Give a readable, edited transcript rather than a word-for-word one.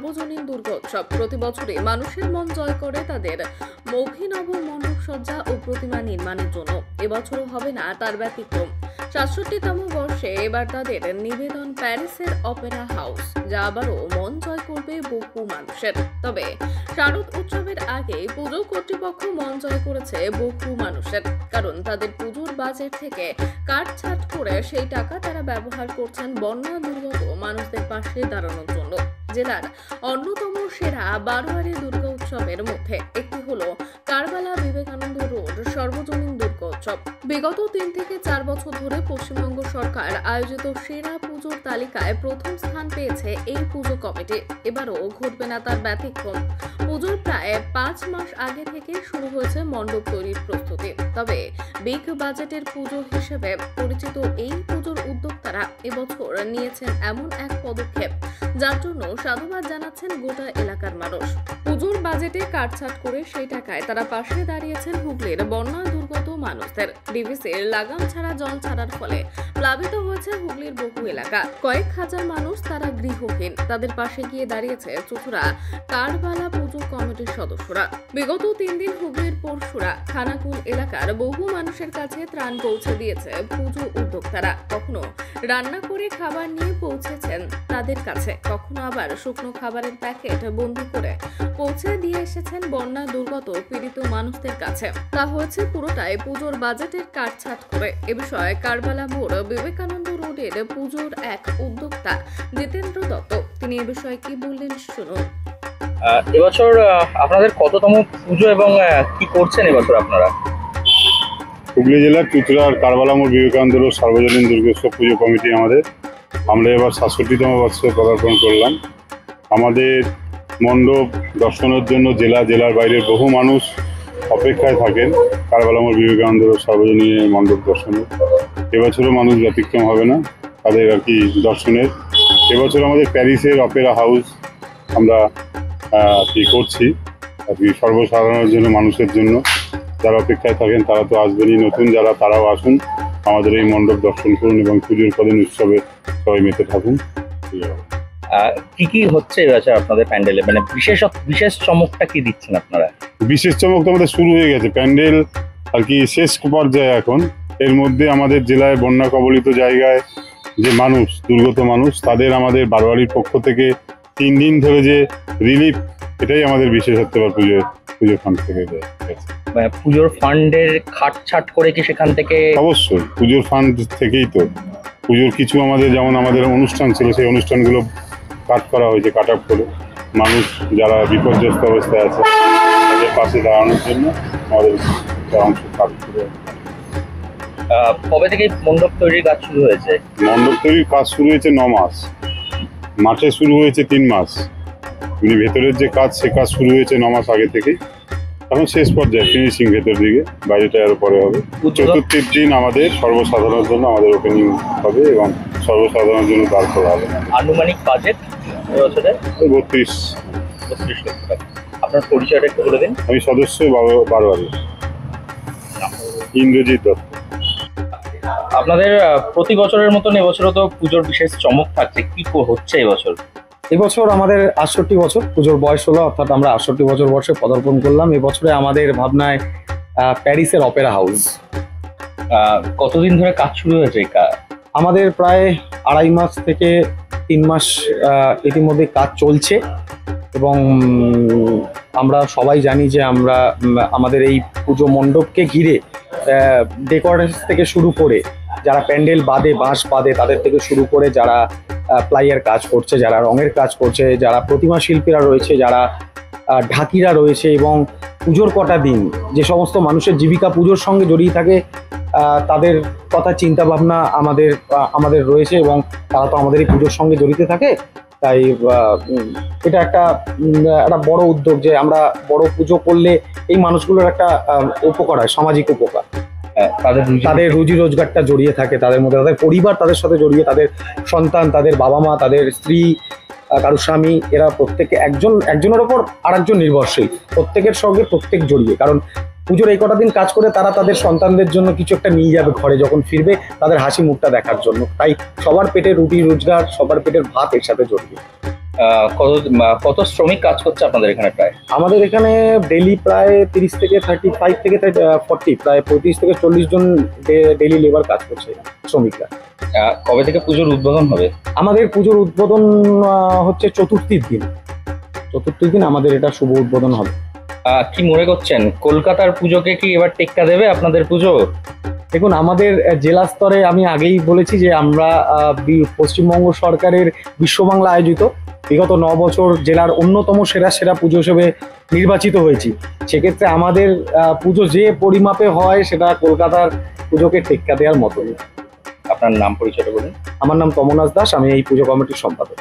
সর্বজনীন দুর্গোৎসব প্রতি বছরই মানুষের মন জয় করে তাদের অভিনব মণ্ডপসজ্জা ও প্রতিমা নির্মাণের জন্য। এবছরও হবে না তার ব্যতিক্রম। ৬৭তম বর্ষে এবার তাদের নিবেদন প্যারিসের অপেরা হাউস, যা আবারও মন জয় করবে বহু মানুষের। তবে শারদ উৎসবের আগে পুজো কর্তৃপক্ষ মন জয় করেছে বহু মানুষের, কারণ তাদের পুজোর বাজেট থেকে কাটছাঁট করে সেই টাকা তারা ব্যবহার করছেন বন্যা দুর্গত মানুষদের পাশে দাঁড়ানোর জন্য। জেলার অন্যতম সেরা বারোয়ারি দুর্গা উৎসবের মধ্যে একটি হলো কারবালা বিবেকানন্দ রোড সর্বজনীন দুর্গোৎসব। বিগত ৩ থেকে ৪ বছর ধরে পশ্চিমবঙ্গ সরকার আয়োজিত সেরা পুজোর তালিকায় প্রথম স্থান পেয়েছে এই পুজো কমিটি। এবারও ঘটবে না তার ব্যতিক্রম। পুজোর প্রায় ৫ মাস আগে থেকে শুরু হয়েছে মণ্ডপ তৈরির প্রস্তুতি। তবে বিগ বাজেটের পুজো হিসেবে পরিচিত এই পুজোর উদ্যোক্তারা এবছর নিয়েছেন এমন এক পদক্ষেপ, যার জন্য সাধুবাদ জানাচ্ছেন গোটা এলাকার মানুষ। পুজোর বাজেটে কাটছাঁট করে সেই টাকায় তারা পাশে দাঁড়িয়েছেন হুগলির বন্যা দুর্গত মানুষদের। ডিভিসির লাগাম ছাড়া জল ছাড়ার ফলে প্লাবিত হয়েছে হুগলির বহু এলাকা। কয়েক হাজার মানুষ তারা গৃহহীন। তাদের পাশে গিয়ে দাঁড়িয়েছে চুচুড়া কারবালা পুজো কমিটির সদস্যরা। বিগত ৩ দিন হুগলির পরশুরা খানাকুল এলাকার বহু মানুষের কাছে ত্রাণ পৌঁছে দিয়েছে পুজো উদ্যোক্তারা। কখনো রান্না করে খাবার নিয়ে পৌঁছেছেন তাদের কাছে, কখনো আবার শুকনো খাবারের প্যাকেট বন্দি করে পৌঁছে দিয়ে এসেছেন বন্যা দুর্গত পীড়িত মানুষদের কাছে। তা হয়েছে পুরোটাই পুজোর বাজেটের কাটছাঁট করে। এ বিষয়ে কারবালা মোড় বিবেকানন্দ রোডের পুজোর এক উদ্যোক্তা জিতেন্দ্র দত্ত, তিনি এ বিষয়ে কি বললেন শুনুন। এবছর আপনাদের কততম পুজো এবং কি করছেন এবছর আপনারা? হুগলি জেলার চুচুড়ার কারবালা মোড় বিবেকানন্দ রোড সার্বজনীন দুর্গোৎসব পুজো কমিটি আমরা এবার ৬৭তম বর্ষে পদার্পণ করলাম। আমাদের মণ্ডপ দর্শনের জন্য জেলার বাইরের বহু মানুষ অপেক্ষায় থাকেন কারবালা মোড় বিবেকানন্দ রোড সার্বজনীন মণ্ডপ দর্শনের। এবছরও মানুষ ব্যতিক্রম হবে না তাদের দর্শনের। এবছর আমাদের প্যারিসের অপেরা হাউস আমরা করছি সর্বসাধারণের জন্য, মানুষের জন্য। যারা অপেক্ষায় থাকেন তারা তো আসবেনই, নতুন যারা তারাও আসুন, আমাদের এই মণ্ডপ দর্শন করুন এবং পুজোর কদিন উৎসবে সবাই মেতে থাকুন। কি কি হচ্ছে এবছর আপনাদের প্যান্ডেলে, মানে বিশেষ চমকটা কি দিচ্ছেন আপনারা? বিশেষ চমক তো আমাদের শুরু হয়ে গেছে, প্যান্ডেল শেষ পর্যায়ে এখন। এর মধ্যে আমাদের জেলায় বন্যা কবলিত জায়গায় যে মানুষ, দুর্গত মানুষ, তাদের আমাদের বারোয়ারির পক্ষ থেকে 3 দিন ধরে যে রিলিফ, এটাই আমাদের বিশেষত্ব। পুজোর ফান্ড থেকে পুজোর ফান্ডের কাটছাঁট করে কি সেখান থেকে? অবশ্যই পুজোর ফান্ড থেকেই তো। পুজোর কিছু যেমন আমাদের অনুষ্ঠান ছিল, সেই অনুষ্ঠানগুলো কাট করা হয়েছে, কাট আপ করে মানুষ যারা বিপর্যস্ত অবস্থায় আছে তাদের পাশে দাঁড়ানোর জন্য আমাদের অংশ কাট করে। কবে থেকে মণ্ডপ তৈরির কাজ শুরু হয়েছে? মণ্ডপ তৈরির কাজ শুরু হয়েছে 9 মাস, মাঠে শুরু হয়েছে 3 মাস। ভেতরের যে কাজ, সে কাজ শুরু হয়েছে 9 মাস আগে থেকেই। এখন শেষ পর্যায়ে ফিনিশিং, ভেতর দিকে, বাইরেটা আরো পরে হবে। চতুর্থীর দিন আমাদের সর্বসাধারণের জন্য আমাদের ওপেনিং হবে এবং সর্বসাধারণের জন্য দাঁড় করা হবে। আনুমানিক বাজেট এবছরে 32 লক্ষ টাকা। আপনার পরিচয়টা একটু বলে দিন। আমি সদস্য বারোয়ারি, ইন্দ্রজিৎ দত্ত। আপনাদের প্রতি বছরের মতন এবছরও তো পুজোর বিশেষ চমক থাকছে, কি হচ্ছে এবছর? এবছর আমাদের ৬৮ বছর পুজোর বয়স হলো, অর্থাৎ আমরা ৬৮ বছর বর্ষে পদার্পণ করলাম। এবছরে আমাদের ভাবনায় প্যারিসের অপেরা হাউস। কতদিন ধরে কাজ শুরু হয়েছে? আমাদের প্রায় ২.৫ মাস থেকে ৩ মাস ইতিমধ্যে কাজ চলছে এবং আমরা সবাই জানি যে আমাদের এই পুজো মণ্ডপকে ঘিরে ডেকোরেশন থেকে শুরু করে, যারা প্যান্ডেল বাঁধে, বাঁশ বাঁধে, তাদের থেকে শুরু করে যারা প্লাইয়ের কাজ করছে, যারা রঙের কাজ করছে, যারা প্রতিমা শিল্পীরা রয়েছে, যারা ঢাকিরা রয়েছে, এবং পুজোর কটা দিন যে সমস্ত মানুষের জীবিকা পুজোর সঙ্গে জড়িয়ে থাকে, তাদের কথা চিন্তা ভাবনা আমাদের রয়েছে এবং তারা তো আমাদের এই পুজোর সঙ্গে জড়িত থাকে। তাই এটা একটা বড় উদ্যোগ যে আমরা বড় পুজো করলে এই মানুষগুলোর একটা উপকার হয়, সামাজিক উপকার। তাদের রুজি রোজগারটা জড়িয়ে থাকে, তাদের মধ্যে তাদের পরিবার তাদের সাথে জড়িয়ে, তাদের সন্তান, তাদের বাবা মা, তাদের স্ত্রী, কারো স্বামী, এরা প্রত্যেকে একজনের ওপর আরেকজন নির্ভরশীল, প্রত্যেকের সঙ্গে প্রত্যেক জড়িয়ে। কারণ পুজোর এই কটা দিন কাজ করে তারা তাদের সন্তানদের জন্য কিছু একটা নিয়ে যাবে ঘরে, যখন ফিরবে তাদের হাসি মুখটা দেখার জন্য। তাই সবার পেটের রুটি রোজগার, সবার পেটের ভাত এর সাথে জড়িয়ে। কত শ্রমিক কাজ করছে আপনাদের এখানে প্রায়? আমাদের এখানে ডেলি প্রায় 30 থেকে 35 থেকে 40, প্রায় 35 থেকে 40 জন ডেলি লেবার কাজ করছে, শ্রমিকরা। কবে থেকে পুজোর উদ্বোধন হবে? আমাদের পুজোর উদ্বোধন হচ্ছে চতুর্থীর দিন আমাদের এটা শুভ উদ্বোধন হবে। কি মনে করছেন, কলকাতার পুজোকে কি এবার টেক্কা দেবে আপনাদের পুজো? দেখুন, আমাদের জেলা স্তরে আমি আগেই বলেছি যে আমরা পশ্চিমবঙ্গ সরকারের বিশ্ববাংলা আয়োজিত বিগত 9 বছর জেলার অন্যতম সেরা পুজো হিসেবে নির্বাচিত হয়েছি। সেক্ষেত্রে আমাদের পুজো যে পরিমাপে হয় সেটা কলকাতার পুজোকে টেক্কা দেওয়ার মতনই। আপনার নাম পরিচয়টা বলুন। আমার নাম তমনাস দাস, আমি এই পুজো কমিটির সম্পাদক।